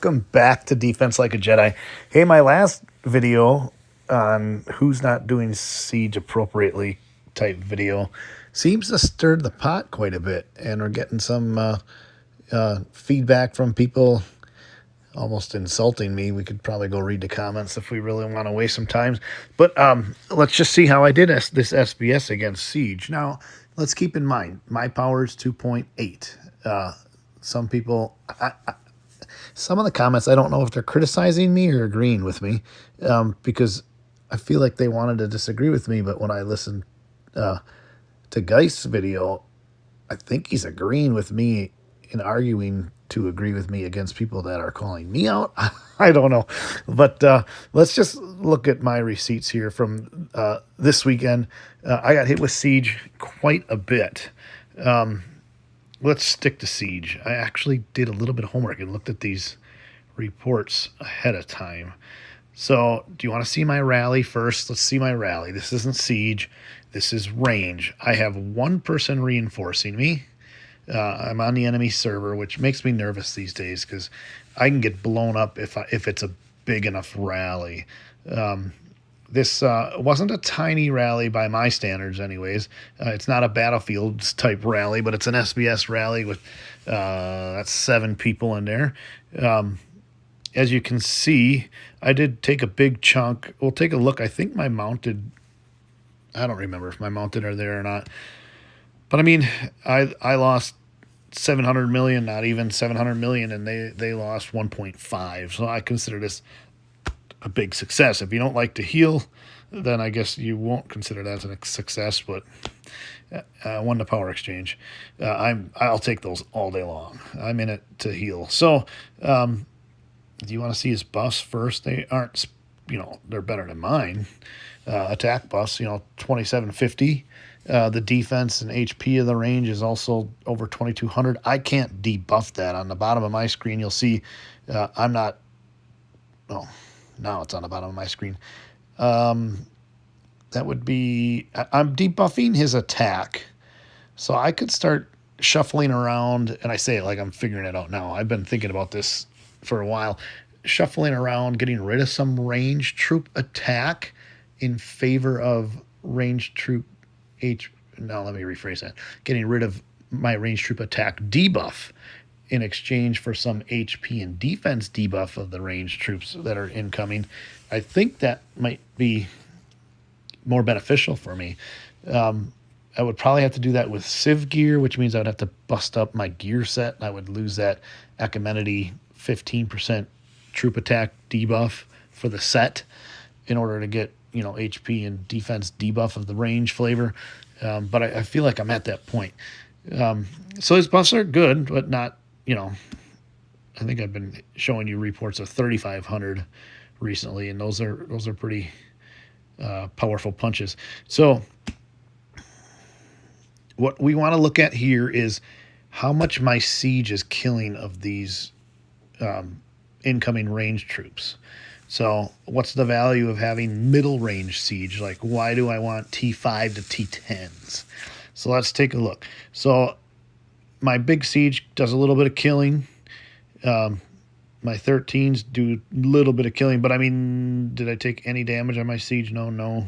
welcome back to Defense Like a Jedi. Hey, my last video on who's not doing siege appropriately type video seems to stir the pot quite a bit, and we're getting some feedback from people almost insulting me. We could probably go read the comments if we really want to waste some time. But let's just see how I did this SVS against siege. Now, let's keep in mind, my power is 2.8. Some people... Some of the comments, I don't know if they're criticizing me or agreeing with me, because I feel like they wanted to disagree with me, but when I listened to Geist's video, I think he's agreeing with me and arguing to agree with me against people that are calling me out. I don't know. But let's just look at my receipts here from this weekend. I got hit with siege quite a bit. Let's stick to siege. I actually did a little bit of homework and looked at these reports ahead of time. So do you want to see my rally first? Let's see my rally. This isn't siege. This is range. I have one person reinforcing me. I'm on the enemy server, which makes me nervous these days because I can get blown up if it's a big enough rally. This wasn't a tiny rally by my standards anyways. It's not a Battlefields type rally, but it's an SVS rally with that's 7 people in there. As you can see, I did take a big chunk. We'll take a look. I think my mounted, I don't remember if my mounted are there or not. But I mean, I lost 700 million, not even 700 million, and they lost 1.5. So I consider this a big success. If you don't like to heal, then I guess you won't consider that as a success. But won the power exchange. I'll take those all day long. I'm in it to heal. So do you want to see his buffs first? They aren't, they're better than mine. Attack buffs, 2750. The defense and HP of the range is also over 2200. I can't debuff that. On the bottom of my screen, you'll see I'm not. Oh, now it's on the bottom of my screen. That would be, I'm debuffing his attack. So I could start shuffling around, and I say it like I'm figuring it out now. I've been thinking about this for a while. Shuffling around, getting rid of some ranged troop attack in favor of ranged troop Now let me rephrase that. Getting rid of my ranged troop attack debuff in exchange for some HP and defense debuff of the ranged troops that are incoming. I think that might be more beneficial for me. I would probably have to do that with Civ gear, which means I would have to bust up my gear set, and I would lose that Achaemenid 15% troop attack debuff for the set in order to get, HP and defense debuff of the range flavor. But I feel like I'm at that point. So his buffs are good, but not, I think I've been showing you reports of 3,500 recently, and those are pretty powerful punches. So what we want to look at here is how much my siege is killing of these incoming range troops. So what's the value of having middle range siege? Like, why do I want T5 to T10s? So let's take a look. So my big siege does a little bit of killing. My 13s do a little bit of killing, but I mean, did I take any damage on my siege? No.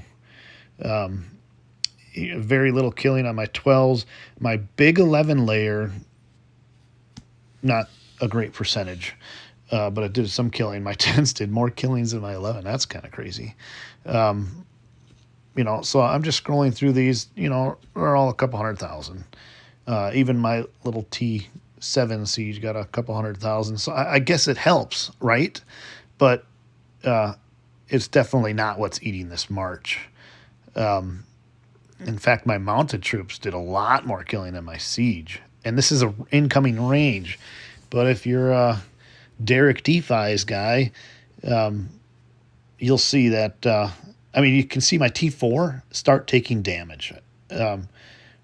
Very little killing on my 12s. My big 11 layer, not a great percentage, but it did some killing. My 10s did more killings than my 11. That's kind of crazy. So I'm just scrolling through these, they're all a couple 100,000. Even my little T7 siege got a couple 100,000. So I guess it helps, right? But it's definitely not what's eating this march. In fact, my mounted troops did a lot more killing than my siege. And this is an incoming range. But if you're a Derek Defies guy, you'll see that, you can see my T4 start taking damage.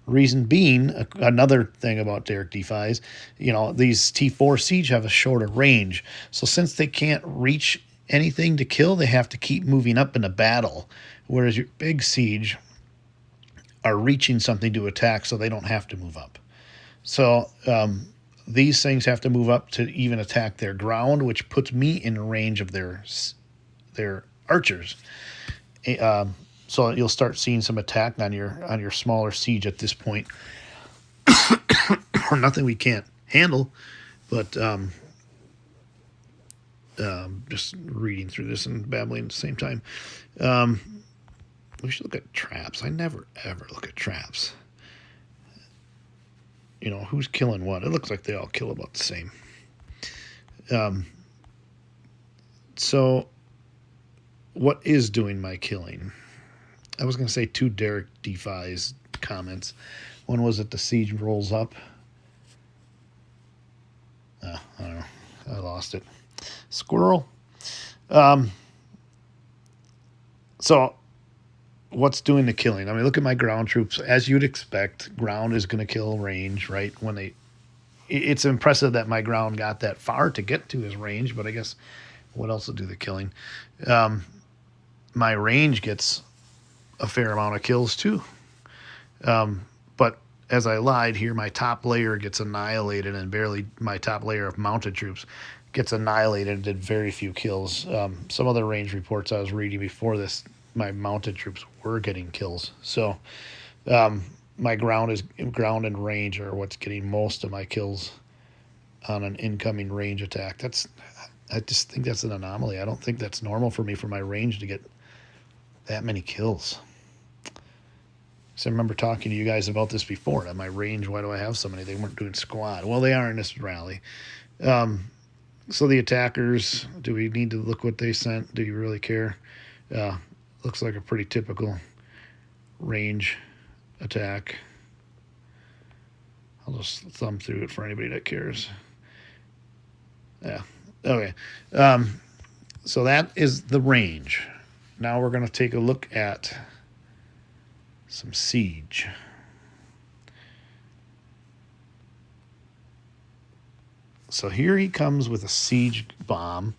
Reason being, another thing about Derek Defies, these T4 siege have a shorter range. So since they can't reach anything to kill, they have to keep moving up in the battle. Whereas your big siege are reaching something to attack, so they don't have to move up. So these things have to move up to even attack their ground, which puts me in range of their archers. So you'll start seeing some attack on your smaller siege at this point. Or nothing we can't handle, but just reading through this and babbling at the same time. We should look at traps. I never ever look at traps. You know, who's killing what? It looks like they all kill about the same. So what is doing my killing? I was going to say 2 Derek Defies comments. One was that the siege rolls up. I don't know. I lost it. Squirrel. So what's doing the killing? I mean, look at my ground troops. As you'd expect, ground is going to kill range, right? It's impressive that my ground got that far to get to his range, but I guess what else will do the killing? My range gets a fair amount of kills too. But as I lied here, my top layer gets annihilated, and barely my top layer of mounted troops gets annihilated and did very few kills. Some other range reports I was reading before this, my mounted troops were getting kills. So my ground and range are what's getting most of my kills on an incoming range attack. I just think that's an anomaly. I don't think that's normal for me for my range to get that many kills. So I remember talking to you guys about this before. At my range, why do I have so many? They weren't doing squad. Well, they are in this rally. So the attackers, do we need to look what they sent? Do you really care? Looks like a pretty typical range attack. I'll just thumb through it for anybody that cares. Yeah. Okay. So that is the range. Now we're going to take a look at some siege. So here he comes with a siege bomb.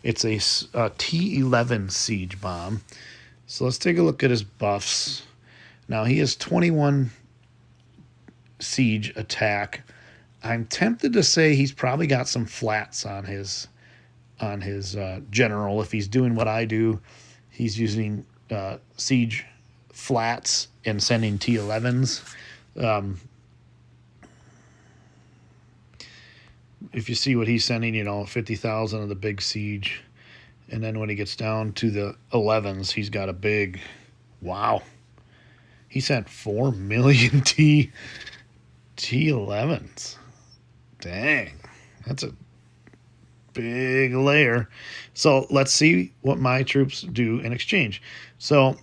It's a T11 siege bomb. So let's take a look at his buffs. Now he has 21 siege attack. I'm tempted to say he's probably got some flats on his general. If he's doing what I do, he's using siege flats and sending T11s. If you see what he's sending, 50,000 of the big siege. And then when he gets down to the 11s, he's got a big, wow. He sent 4 million T11s. Dang, that's a big layer. So let's see what my troops do in exchange. So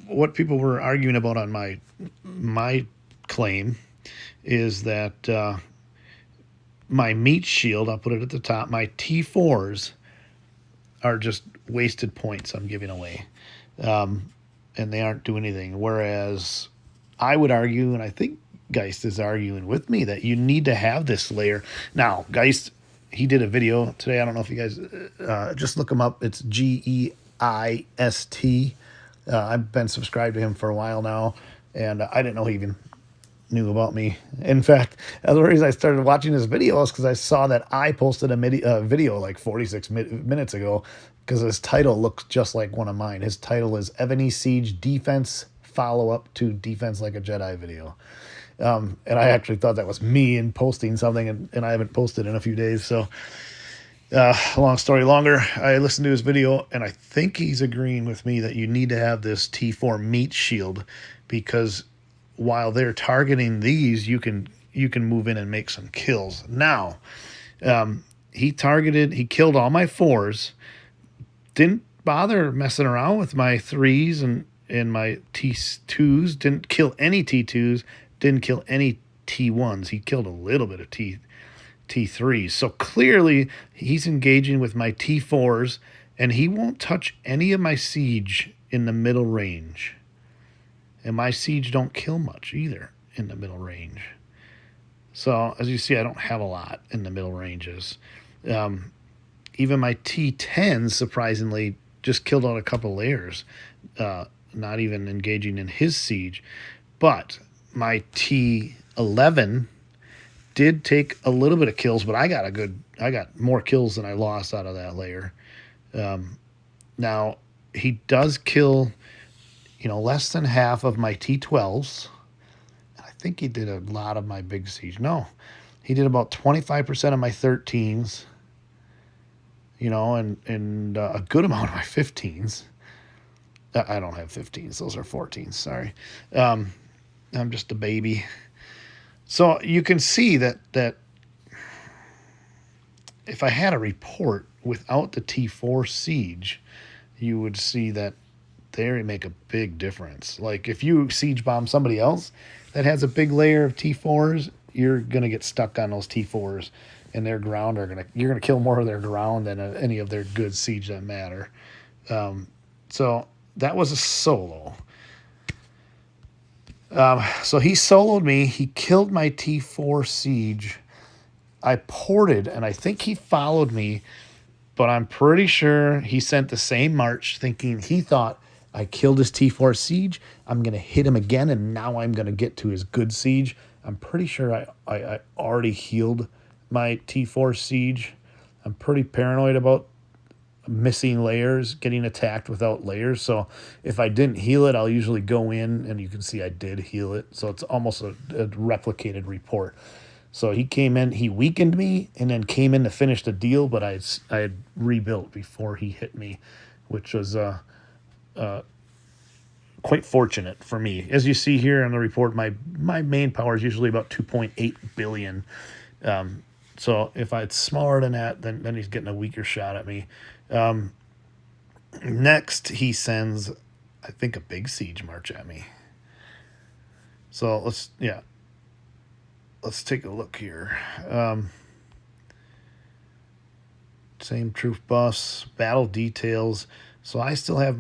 what people were arguing about on my claim is that my meat shield, I'll put it at the top, my T4s are just wasted points I'm giving away. And they aren't doing anything. Whereas I would argue, and I think Geist is arguing with me, that you need to have this layer. Now, Geist, he did a video today. I don't know if you guys just look him up. It's Geist. I've been subscribed to him for a while now, and I didn't know he even knew about me. In fact, the reason I started watching his video is because I saw that I posted a video like 46 minutes ago, because his title looks just like one of mine. His title is Evony Siege Defense Follow-Up to Defense Like a Jedi video. And I actually thought that was me in posting something, and I haven't posted in a few days. So long story longer, I listened to his video, and I think he's agreeing with me that you need to have this T4 meat shield, because while they're targeting these, you can move in and make some kills. Now, he killed all my 4s, didn't bother messing around with my 3s and my T2s, didn't kill any T2s, didn't kill any T1s. He killed a little bit of T3s. So clearly he's engaging with my T4s, and he won't touch any of my siege in the middle range. And my siege don't kill much either in the middle range. So as you see, I don't have a lot in the middle ranges. Even my T10s, surprisingly, just killed out a couple layers, not even engaging in his siege. But my T11 did take a little bit of kills, but I got more kills than I lost out of that layer. Now, he does kill, less than half of my T12s. I think he did a lot of my big siege. No, he did about 25% of my 13s, and a good amount of my 15s. I don't have 15s. Those are 14s. Sorry. I'm just a baby. So you can see that if I had a report without the T4 siege, you would see that they make a big difference. Like if you siege bomb somebody else that has a big layer of T4s, you're gonna get stuck on those T4s, and their ground you're gonna kill more of their ground than any of their good siege that matter. So that was a solo. So he soloed me. He killed my T4 siege. I ported, and I think he followed me, but I'm pretty sure he sent the same march thinking he thought I killed his T4 siege. I'm going to hit him again, and now I'm going to get to his good siege. I'm pretty sure I already healed my T4 siege. I'm pretty paranoid about missing layers, getting attacked without layers. So if I didn't heal it, I'll usually go in, and you can see I did heal it. So it's almost a replicated report. So he came in, he weakened me, and then came in to finish the deal, but I had rebuilt before he hit me, which was quite fortunate for me. As you see here in the report, my main power is usually about 2.8 billion. So if it's smaller than that, then he's getting a weaker shot at me. Next, he sends, I think, a big siege march at me. So let's take a look here. Same truth buffs, battle details. So I still have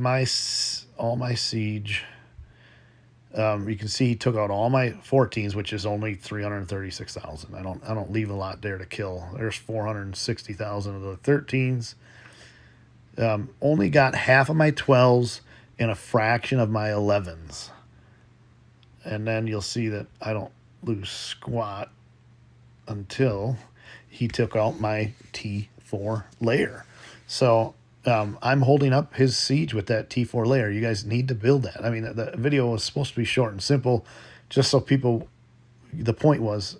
all my siege. You can see he took out all my 14s, which is only 336,000. I don't leave a lot there to kill. There's 460,000 of the 13s. Only got half of my 12s and a fraction of my 11s. And then you'll see that I don't lose squat until he took out my T4 layer. So I'm holding up his siege with that T4 layer. You guys need to build that. I mean, the video was supposed to be short and simple, just so the point was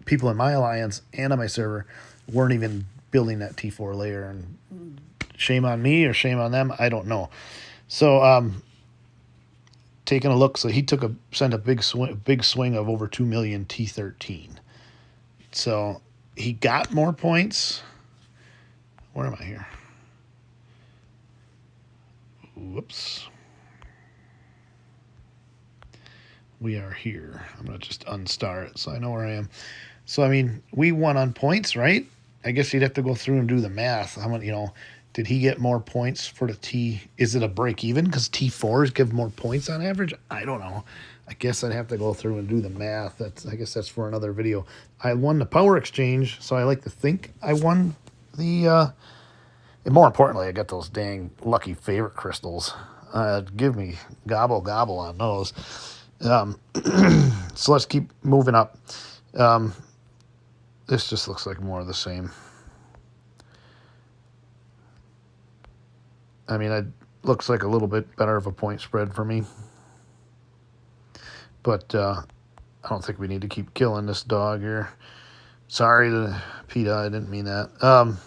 people in my alliance and on my server weren't even building that T4 layer. And shame on me or shame on them, I don't know. So taking a look, so he sent a big swing of over 2 million T13. So he got more points. Where am I here? Whoops. We are here. I'm going to just unstar it so I know where I am. So, I mean, we won on points, right? I guess you'd have to go through and do the math. How many, did he get more points for the T? Is it a break even? Because T4s give more points on average? I don't know. I guess I'd have to go through and do the math. I guess that's for another video. I won the power exchange, so I like to think I won the... and more importantly, I got those dang lucky favorite crystals. Give me gobble on those. So let's keep moving up. This just looks like more of the same. I mean, it looks like a little bit better of a point spread for me. But I don't think we need to keep killing this dog here. Sorry to PETA, I didn't mean that.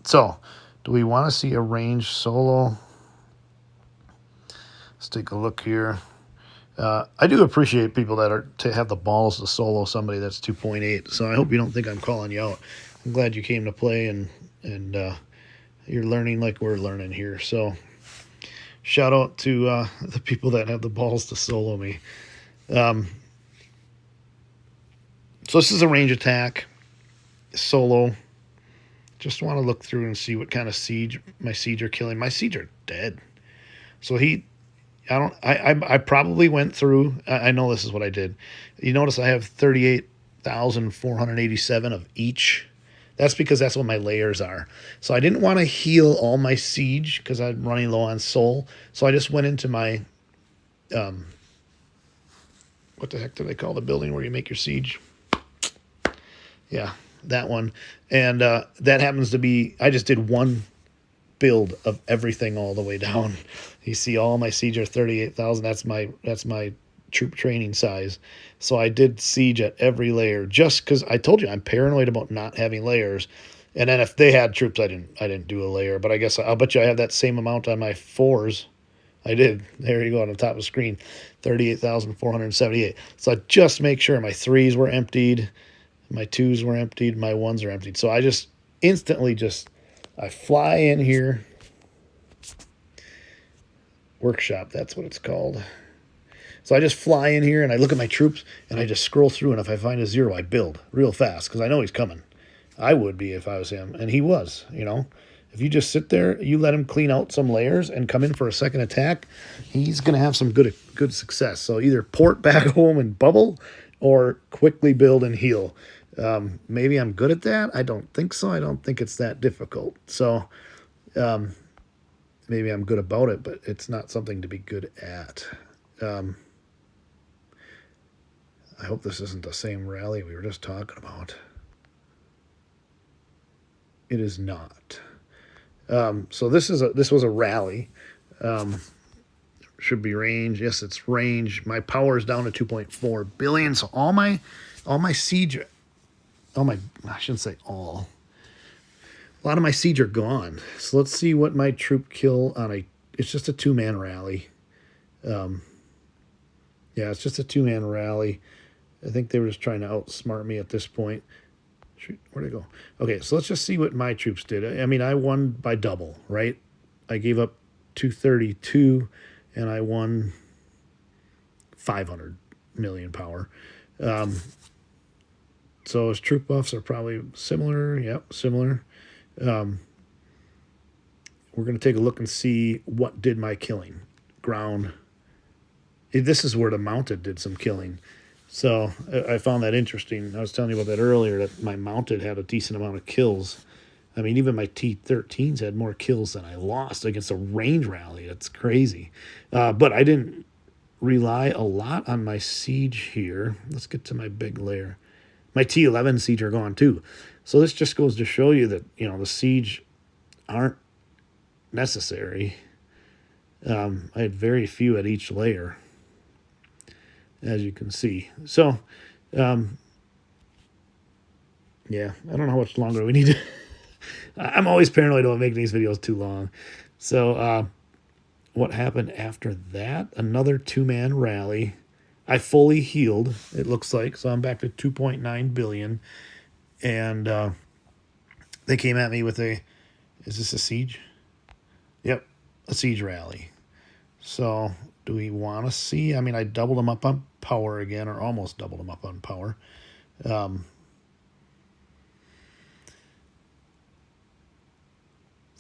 So, do we want to see a range solo? Let's take a look here. I do appreciate people that have the balls to solo somebody that's 2.8. So I hope you don't think I'm calling you out. I'm glad you came to play and you're learning like we're learning here. So shout out to the people that have the balls to solo me. So this is a range attack solo. Just want to look through and see what kind of my siege are killing. My siege are dead. So I probably went through, I know this is what I did. You notice I have 38,487 of each. That's because that's what my layers are. So I didn't want to heal all my siege because I'm running low on soul. So I just went into my, what the heck do they call the building where you make your siege? Yeah, that one. And that happens to be, I just did one build of everything all the way down. You see all my siege are 38,000. That's my troop training size. So I did siege at every layer just because I told you I'm paranoid about not having layers. And then if they had troops, I didn't do a layer. But I guess I'll bet you I have that same amount on my fours. I did. There you go on the top of the screen, 38,478. So I just make sure my threes were emptied, my twos were emptied, my ones are emptied. So I just instantly I fly in here. Workshop, that's what it's called. So I just fly in here and I look at my troops and I just scroll through, and if I find a zero, I build real fast because I know he's coming. I would be if I was him, and he was, If you just sit there, you let him clean out some layers and come in for a second attack, he's going to have some good success. So either port back home and bubble or quickly build and heal. Maybe I'm good at that. I don't think so. I don't think it's that difficult. So maybe I'm good about it, but it's not something to be good at. I hope this isn't the same rally we were just talking about. It is not. So this was a rally. Should be range. Yes, it's range. My power is down to 2.4 billion. So all my siege, I shouldn't say all. A lot of my siege are gone. So let's see what my troop kill on it's just a 2-man rally. Yeah, it's just a 2-man rally. I think they were just trying to outsmart me at this point. Shoot, where'd it go? Okay, so let's just see what my troops did. I mean, I won by double, right? I gave up 232, and I won 500 million power. So his troop buffs are probably similar. Yep, similar. We're going to take a look and see what did my killing. Ground. This is where the mounted did some killing. So I found that interesting. I was telling you about that earlier, that my mounted had a decent amount of kills. I mean, even my T13s had more kills than I lost against a range rally. That's crazy. But I didn't rely a lot on my siege here. Let's get to my big layer. My T11 siege are gone too. So this just goes to show you that, the siege aren't necessary. I had very few at each layer, as you can see. So, yeah, I don't know how much longer we need to... I'm always paranoid about making these videos too long. So, what happened after that? Another 2-man rally. I fully healed, it looks like. So I'm back to 2.9 billion. And they came at me with is this a siege? Yep, a siege rally. So do we want to see? I mean, I doubled them up on power again, or almost doubled them up on power.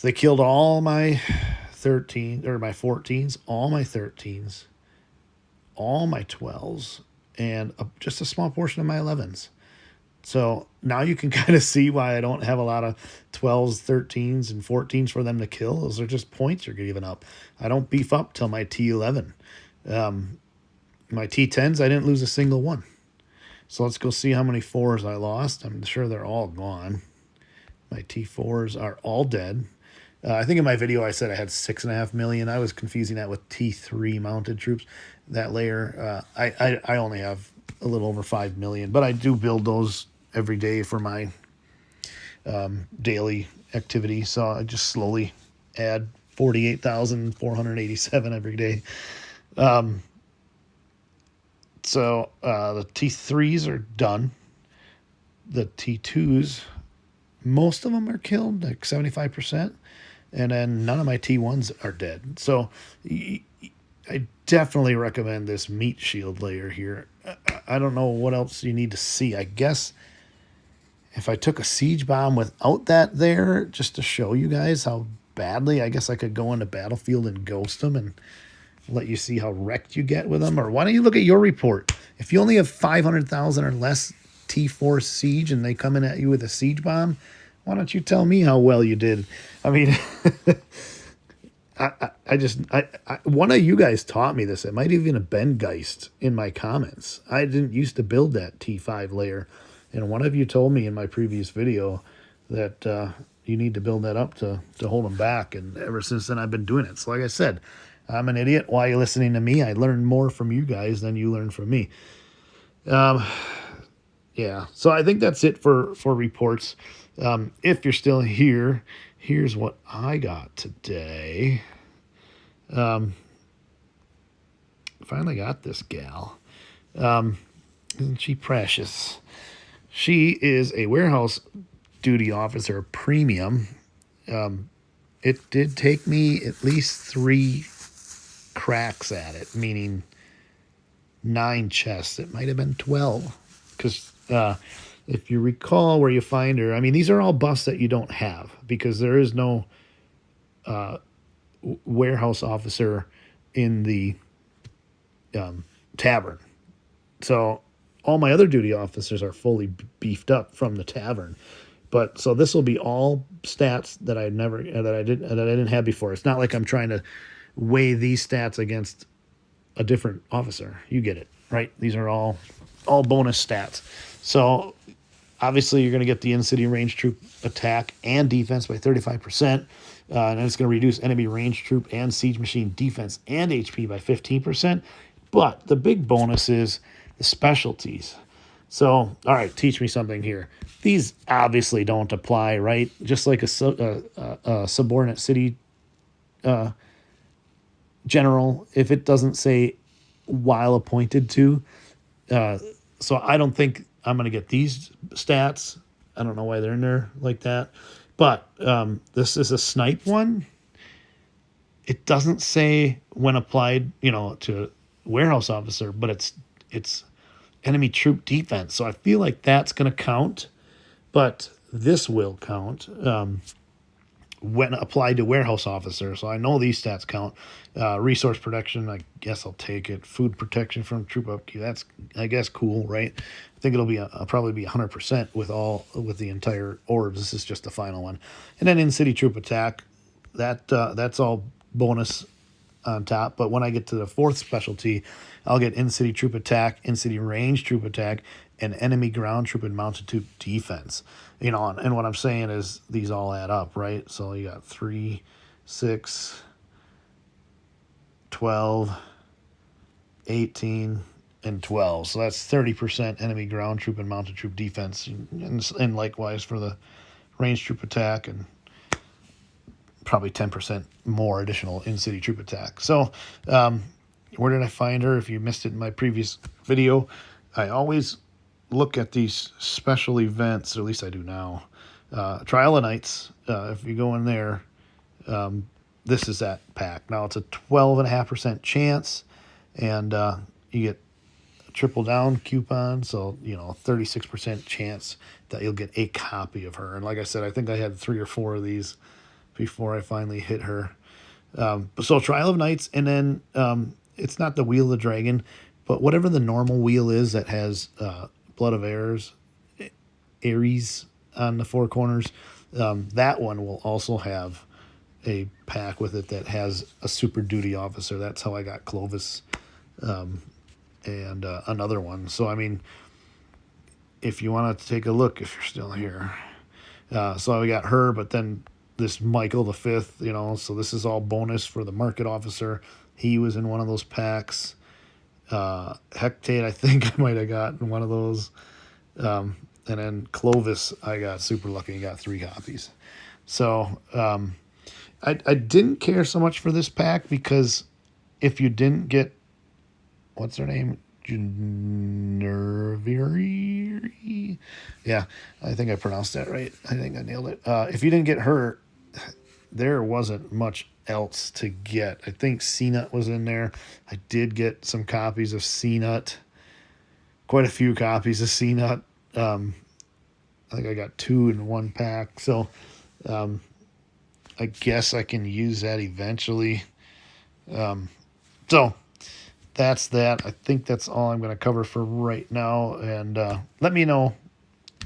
They killed all my 14s, all my 13s, all my 12s, and just a small portion of my 11s. So now you can kind of see why I don't have a lot of 12s, 13s, and 14s for them to kill. Those are just points you're giving up. I don't beef up till my T11. My T10s, I didn't lose a single one. So let's go see how many 4s I lost. I'm sure they're all gone. My T4s are all dead. I think in my video I said I had 6.5 million. I was confusing that with T3 mounted troops. That layer, I only have a little over 5 million, but I do build those every day for my daily activity. So I just slowly add 48,487 every day. So the T3s are done. The T2s, most of them are killed, like 75%. And then none of my T1s are dead. So I definitely recommend this meat shield layer here. I don't know what else you need to see. I guess if I took a siege bomb without that there, just to show you guys how badly, I guess I could go into battlefield and ghost them and let you see how wrecked you get with them. Or why don't you look at your report? If you only have 500,000 or less T4 siege and they come in at you with a siege bomb, why don't you tell me how well you did? I mean, one of you guys taught me this. It might even have been Geist in my comments. I didn't used to build that T5 layer. And one of you told me in my previous video that you need to build that up to hold them back. And ever since then, I've been doing it. So like I said, I'm an idiot. Why are you listening to me? I learn more from you guys than you learn from me. Yeah, so I think that's it for reports. If you're still here, here's what I got today. Finally got this gal. Isn't she precious? She is a warehouse duty officer premium. It did take me at least 3 cracks at it, meaning 9 chests. It might have been 12. Because if you recall where you find her, I mean, these are all buffs that you don't have because there is no warehouse officer in the tavern. So all my other duty officers are fully beefed up from the tavern. But so this will be all stats that I didn't have before. It's not like I'm trying to weigh these stats against a different officer. You get it, right? These are all bonus stats. So obviously you're going to get the in-city range troop attack and defense by 35%. And it's going to reduce enemy range troop and siege machine defense and HP by 15%. But the big bonus is the specialties. So, all right, teach me something here. These obviously don't apply, right? Just like a subordinate city general, if it doesn't say while appointed to. So I don't think I'm going to get these stats. I don't know why they're in there like that. But this is a snipe one. It doesn't say when applied, to warehouse officer, but it's enemy troop defense. So I feel like that's going to count, but this will count when applied to warehouse officer. So I know these stats count. Resource protection, I guess I'll take it. Food protection from troop upkeep, that's, I guess, cool, right? I think it'll be probably be 100% with the entire orbs. This is just the final one. And then in-city troop attack, that's all bonus on top. But when I get to the 4th specialty, I'll get in-city troop attack, in-city range troop attack, and enemy ground troop and mounted troop defense. And what I'm saying is these all add up, right? So you got 3, 6, 12, 18, and 12. So that's 30% enemy ground troop and mounted troop defense. And likewise for the range troop attack, and probably 10% more additional in-city troop attack. So where did I find her? If you missed it in my previous video, I always look at these special events, or at least I do now. Trial of Nights, if you go in there, this is that pack. Now it's a 12.5% chance, and you get a triple down coupon, so 36% chance that you'll get a copy of her. And like I said, I think I had 3 or 4 of these before I finally hit her. So Trial of Nights, and then it's not the Wheel of the Dragon, but whatever the normal wheel is that has Blood of Ares on the 4 corners, that one will also have a pack with it that has a super duty officer. That's how I got Clovis and another one. So, I mean, if you want to take a look, if you're still here. So I got her, but then this Michael the Fifth, so this is all bonus for the market officer. He was in one of those packs. Hectate, I think I might have gotten one of those. And then Clovis, I got super lucky and got 3 copies. So I didn't care so much for this pack because if you didn't get, what's her name? Nerviri? Yeah, I think I pronounced that right. I think I nailed it. If you didn't get her, there wasn't much else to get. I think C-Nut was in there. I did get some copies of C-Nut. Quite a few copies of C-Nut. I think I got 2 in 1 pack. So I guess I can use that eventually. So that's that. I think that's all I'm going to cover for right now. And let me know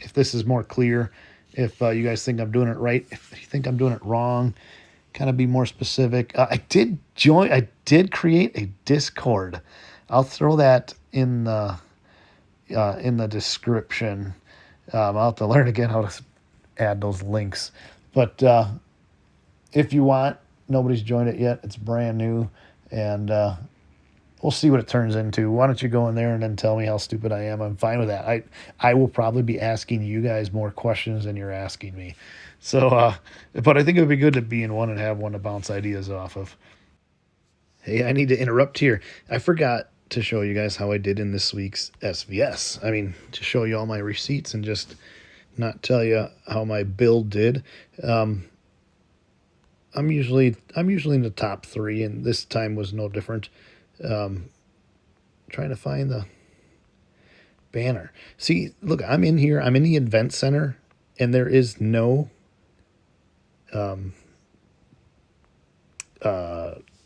if this is more clear, if you guys think I'm doing it right, if you think I'm doing it wrong, kind of be more specific. I did create a Discord. I'll throw that in the description. I'll have to learn again how to add those links. But if you want, nobody's joined it yet. It's brand new, and we'll see what it turns into. Why don't you go in there and then tell me how stupid I am? I'm fine with that. I will probably be asking you guys more questions than you're asking me. So, but I think it would be good to be in one and have one to bounce ideas off of. Hey, I need to interrupt here. I forgot to show you guys how I did in this week's SVS. I mean, to show you all my receipts and just not tell you how my build did. I'm usually in the top 3, and this time was no different. Trying to find the banner. See, look, I'm in here. I'm in the event center, and there is no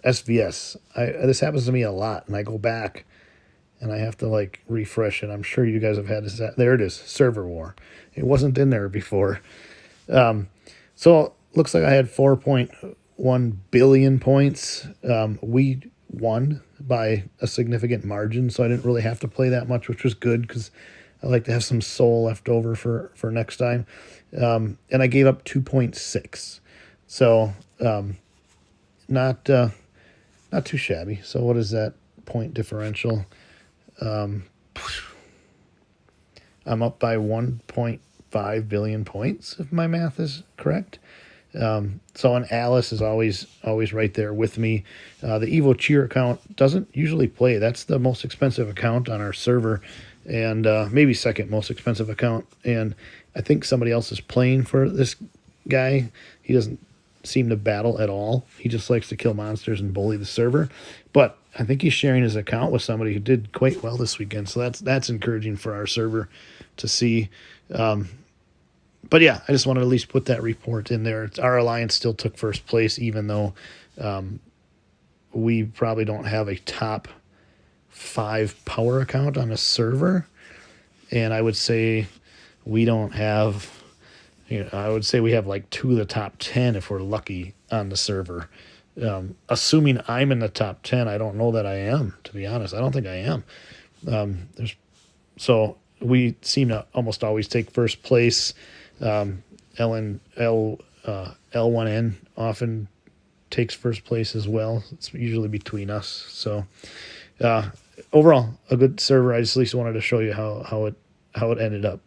SVS. This happens to me a lot, and I go back and I have to like refresh it. I'm sure you guys have had this. There it is, server war. It wasn't in there before. So looks like I had 4.1 billion points. We won by a significant margin, so I didn't really have to play that much, which was good because I like to have some soul left over for next time. And I gave up 2.6. So not too shabby. So what is that point differential? I'm up by 1.5 billion points, if my math is correct. So an Alice is always right there with me. The Evo Cheer account doesn't usually play. That's the most expensive account on our server, and maybe second most expensive account. And I think somebody else is playing for this guy. He doesn't seem to battle at all. He just likes to kill monsters and bully the server. But I think he's sharing his account with somebody who did quite well this weekend. So that's encouraging for our server to see. But yeah, I just wanted to at least put that report in there. Our alliance still took first place, even though we probably don't have a top 5 power account on a server. And I would say we don't have, I would say we have like 2 of the top 10 if we're lucky on the server. Assuming I'm in the top 10, I don't know that I am, to be honest. I don't think I am. So we seem to almost always take first place. L1N often takes first place as well. It's usually between us. So overall, a good server. I just at least wanted to show you how it ended up.